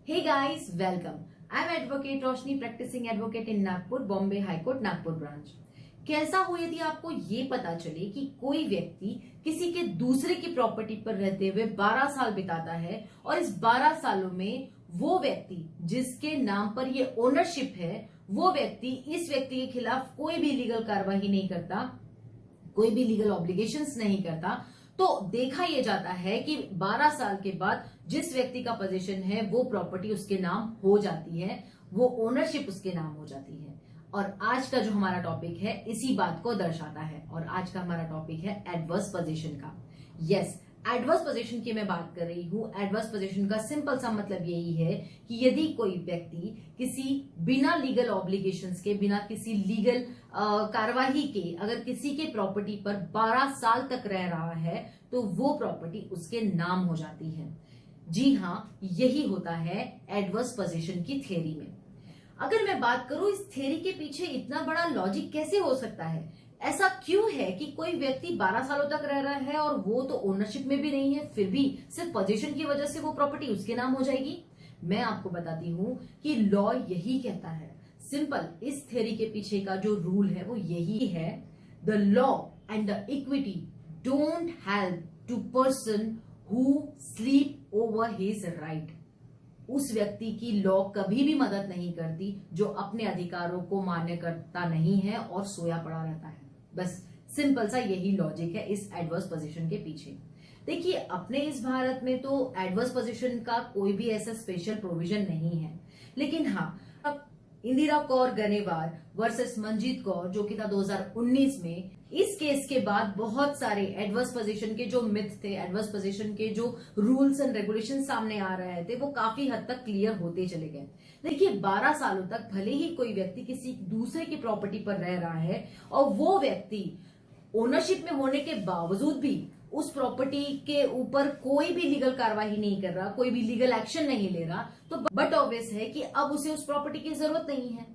Hey guys, welcome. I'm Advocate Roshni, practising advocate in Nagpur, Bombay high court Nagpur branch. कैसा हो यदि आपको ये पता चले कि कोई व्यक्ति किसी के दूसरे की प्रॉपर्टी पर रहते हुए 12 साल बिताता है और इस 12 सालों में वो व्यक्ति जिसके नाम पर ये ओनरशिप है, वो व्यक्ति इस व्यक्ति के खिलाफ कोई भी लीगल कार्रवाई नहीं करता, कोई भी लीगल ऑब्लिगेशंस नहीं करता, तो देखा यह जाता है कि 12 साल के बाद जिस व्यक्ति का पोजीशन है वो प्रॉपर्टी उसके नाम हो जाती है, वो ओनरशिप उसके नाम हो जाती है। और आज का जो हमारा टॉपिक है इसी बात को दर्शाता है और आज का हमारा टॉपिक है एडवर्स पोजीशन का। यस, एडवर्स पोजीशन की मैं बात कर रही हूं। एडवर्स पोजीशन का सिंपल सा मतलब यही है कि यदि कोई व्यक्ति किसी बिना लीगल ऑब्लिगेशंस के, बिना किसी लीगल कार्यवाही के अगर किसी के प्रॉपर्टी पर 12 साल तक रह रहा है तो वो प्रॉपर्टी उसके नाम हो जाती है। जी हाँ, यही होता है एडवर्स पोजीशन की थ्योरी में। अगर मैं बात करूं इस थ्योरी के पीछे इतना बड़ा लॉजिक कैसे हो सकता है, ऐसा क्यों है कि कोई व्यक्ति 12 सालों तक रह रहा है और वो तो ओनरशिप में भी नहीं है, फिर भी सिर्फ पोजीशन की वजह से वो प्रॉपर्टी उसके नाम हो जाएगी। मैं आपको बताती हूं कि लॉ यही कहता है। सिंपल, इस थ्योरी के पीछे का जो रूल है वो यही है, the law and the equity don't help to person who sleep over his right. उस व्यक्ति की लॉ कभी भी मदद नहीं करती जो अपने अधिकारों को मान्य करता नहीं है और सोया पड़ा रहता है। बस सिंपल सा यही लॉजिक है इस एडवर्स पोजीशन के पीछे। देखिए, अपने इस भारत में तो एडवर्स पोजीशन का कोई भी ऐसा स्पेशल प्रोविजन नहीं है, लेकिन हाँ, इंदिरा कौर गनेवार वर्सेस मंजीत कौर जो कि था 2019 में, इस केस के बाद बहुत सारे एडवर्स पोजीशन के जो मिथ थे, एडवर्स पोजीशन के जो रूल्स एंड रेगुलेशन सामने आ रहे थे, वो काफी हद तक क्लियर होते चले गए। देखिए, 12 सालों तक भले ही कोई व्यक्ति किसी दूसरे की प्रॉपर्टी पर रह रहा है और वो व्यक्ति ओनरशिप में होने के बावजूद भी उस प्रॉपर्टी के ऊपर कोई भी लीगल कार्रवाई नहीं कर रहा, कोई भी लीगल एक्शन नहीं ले रहा, तो बट ऑब्वियस है कि अब उसे उस प्रॉपर्टी की जरूरत नहीं है।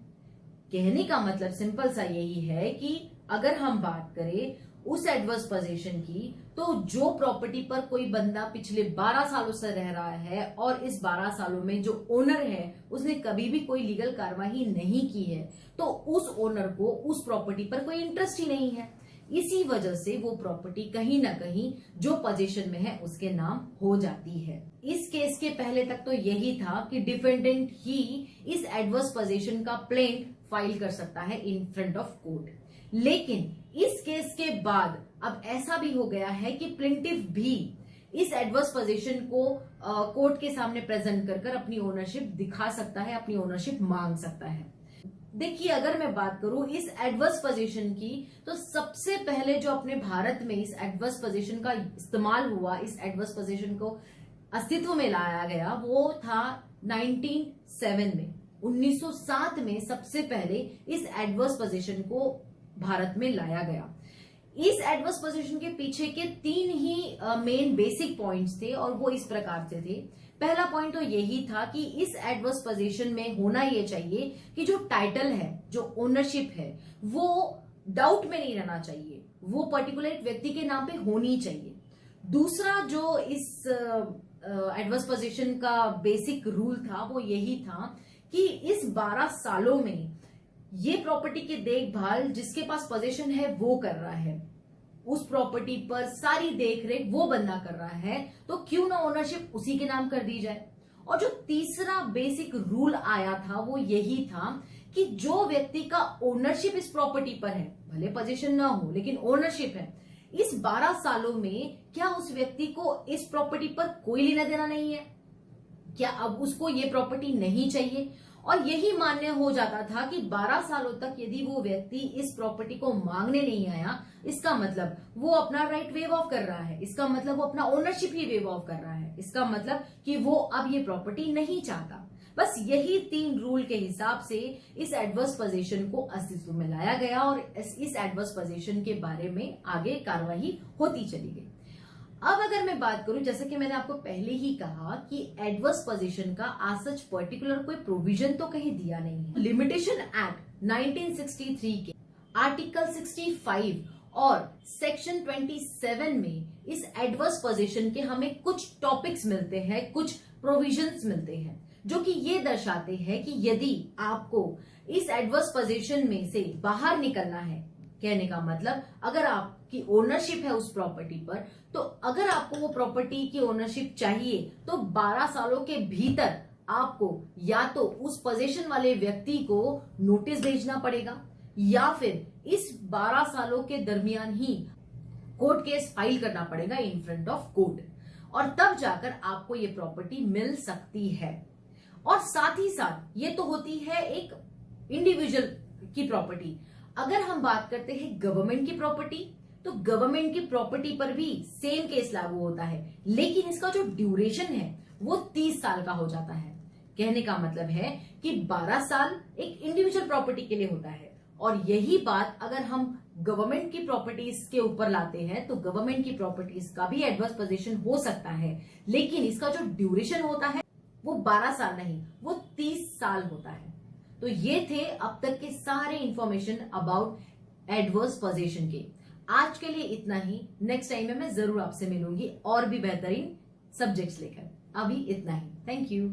कहने का मतलब सिंपल सा यही है कि अगर हम बात करें उस एडवर्स पोजीशन की, तो जो प्रॉपर्टी पर कोई बंदा पिछले 12 सालों से रह रहा है और इस 12 सालों में जो ओनर है उसने कभी भी कोई लीगल कार्रवाई नहीं की है, तो उस ओनर को उस प्रॉपर्टी पर कोई इंटरेस्ट ही नहीं है। इसी वजह से वो प्रॉपर्टी कहीं ना कहीं जो पोजीशन में है उसके नाम हो जाती है। इस केस के पहले तक तो यही था कि डिफेंडेंट ही इस एडवर्स पोजीशन का प्लेंट फाइल कर सकता है इन फ्रंट ऑफ कोर्ट, लेकिन इस केस के बाद अब ऐसा भी हो गया है कि प्लेंटिफ भी इस एडवर्स पोजीशन को कोर्ट के सामने प्रेजेंट कर अपनी ओनरशिप दिखा सकता है, अपनी ओनरशिप मांग सकता है। देखिए, अगर मैं बात करूं इस एडवर्स पोजीशन की, तो सबसे पहले जो अपने भारत में इस एडवर्स पोजीशन का इस्तेमाल हुआ, इस एडवर्स पोजीशन को अस्तित्व में लाया गया, वो था 1907 में। 1907 में सबसे पहले इस एडवर्स पोजीशन को भारत में लाया गया। इस एडवर्स पोजीशन के पीछे के 3 ही मेन बेसिक पॉइंट्स थे और वो इस प्रकार से थे। पहला पॉइंट तो यही था कि इस एडवर्स पोजीशन में होना ये चाहिए कि जो टाइटल है, जो ओनरशिप है, वो डाउट में नहीं रहना चाहिए, वो पर्टिकुलर व्यक्ति के नाम पे होनी चाहिए। दूसरा जो इस एडवर्स पोजीशन का बेसिक रूल था वो यही था कि इस 12 सालों में ये प्रॉपर्टी की देखभाल जिसके पास पोजीशन है वो कर रहा है, उस प्रॉपर्टी पर सारी देखरेख वो बंदा कर रहा है, तो क्यों ना ओनरशिप उसी के नाम कर दी जाए। और जो तीसरा बेसिक रूल आया था वो यही था कि जो व्यक्ति का ओनरशिप इस प्रॉपर्टी पर है, भले पोजीशन ना हो लेकिन ओनरशिप है, इस 12 सालों में क्या उस व्यक्ति को इस प्रॉपर्टी पर कोई लेना देना नहीं है, क्या अब उसको ये प्रॉपर्टी नहीं चाहिए। और यही मान्य हो जाता था कि 12 सालों तक यदि वो व्यक्ति इस प्रॉपर्टी को मांगने नहीं आया, इसका मतलब वो अपना राइट वेव ऑफ कर रहा है, इसका मतलब वो अपना ओनरशिप ही वेव ऑफ कर रहा है, इसका मतलब कि वो अब ये प्रॉपर्टी नहीं चाहता। बस यही 3 रूल के हिसाब से इस एडवर्स पोजीशन को अस्तित्व में लाया गया और इस एडवर्स पोजीशन के बारे में आगे कार्यवाही होती चली गई। अब अगर मैं बात करूं, जैसे कि मैंने आपको पहले ही कहा कि एडवर्स पोजीशन का आज सच पर्टिकुलर कोई प्रोविजन तो कहीं दिया नहीं है। लिमिटेशन एक्ट 1963 के आर्टिकल 65 और सेक्शन 27 में इस एडवर्स पोजीशन के हमें कुछ टॉपिक्स मिलते हैं, कुछ प्रोविजंस मिलते हैं जो कि ये दर्शाते हैं कि यदि आपको इस एडवर्स पोजीशन में से बाहर निकलना है, कहने का मतलब अगर आपकी ओनरशिप है उस प्रॉपर्टी पर, तो अगर आपको वो प्रॉपर्टी की ओनरशिप चाहिए तो 12 सालों के भीतर आपको या तो उस पोजीशन वाले व्यक्ति को नोटिस भेजना पड़ेगा या फिर इस 12 सालों के दरमियान ही कोर्ट केस फाइल करना पड़ेगा इन फ्रंट ऑफ कोर्ट, और तब जाकर आपको ये प्रॉपर्टी मिल सकती है। और साथ ही साथ ये तो होती है एक इंडिविजुअल की प्रॉपर्टी। अगर हम बात करते हैं गवर्नमेंट की प्रॉपर्टी, तो गवर्नमेंट की प्रॉपर्टी पर भी सेम केस लागू होता है, लेकिन इसका जो ड्यूरेशन है वो 30 साल का हो जाता है। कहने का मतलब है कि 12 साल एक इंडिविजुअल प्रॉपर्टी के लिए होता है, और यही बात अगर हम गवर्नमेंट की प्रॉपर्टीज के ऊपर लाते हैं तो गवर्नमेंट की प्रॉपर्टीज का भी एडवर्स पोजीशन हो सकता है, लेकिन इसका जो ड्यूरेशन होता है वो 12 साल नहीं, वो 30 साल होता है। तो ये थे अब तक के सारे इंफॉर्मेशन अबाउट एडवर्स पोजीशन के। आज के लिए इतना ही। नेक्स्ट टाइम में मैं जरूर आपसे मिलूंगी और भी बेहतरीन सब्जेक्ट्स लेकर। अभी इतना ही। Thank you.